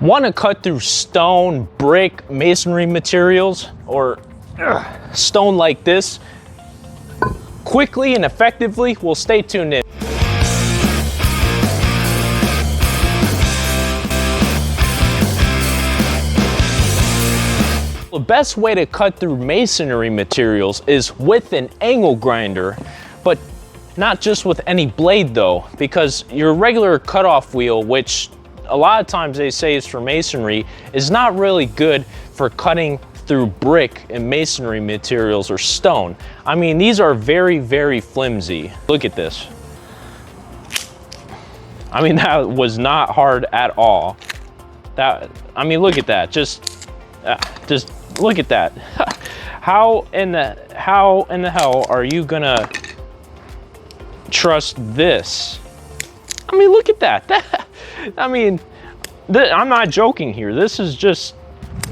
Want to cut through stone, brick, masonry materials, or stone like this quickly and effectively? Well, stay tuned in. The best way to cut through masonry materials is with an angle grinder, but not just with any blade though, because your regular cutoff wheel, which a lot of times they say is for masonry, is not really good for cutting through brick and masonry materials or stone. I mean, these are very, very flimsy. Look at this. I mean, that was not hard at all. I mean, look at that. Just look at that. How in the hell are you gonna trust this? I mean, look at that. I mean, I'm not joking here. This is just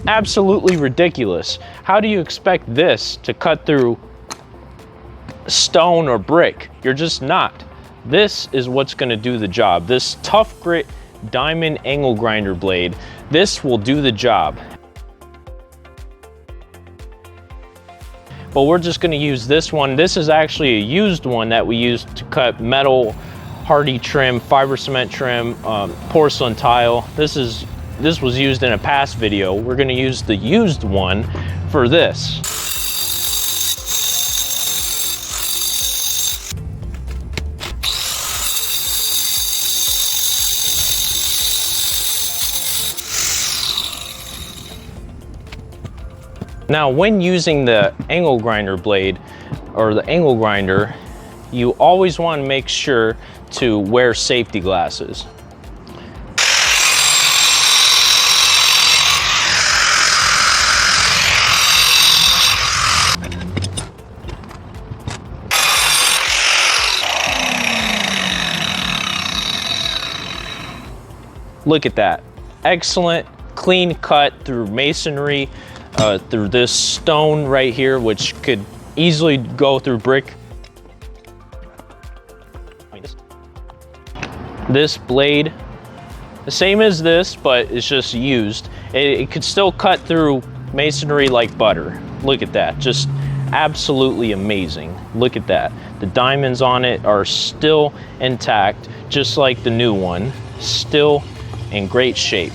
absolutely ridiculous. How do you expect this to cut through stone or brick? You're just not. This is what's gonna do the job. This ToughGrit diamond angle grinder blade, this will do the job. But we're just gonna use this one. This is actually a used one that we used to cut metal, hardy trim, fiber cement trim, porcelain tile. This was used in a past video. We're gonna use the used one for this. Now, when using the angle grinder blade or the angle grinder, you always want to make sure to wear safety glasses. Look at that. Excellent, clean cut through masonry, through this stone right here, which could easily go through brick. This blade, the same as this, but it's just used. It could still cut through masonry like butter. Look at that, just absolutely amazing. Look at that. The diamonds on it are still intact, just like the new one, still in great shape.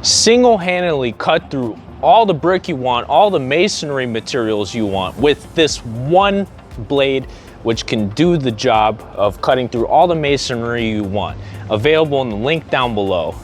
Single-handedly cut through all the brick you want, all the masonry materials you want with this one blade, which can do the job of cutting through all the masonry you want. Available in the link down below.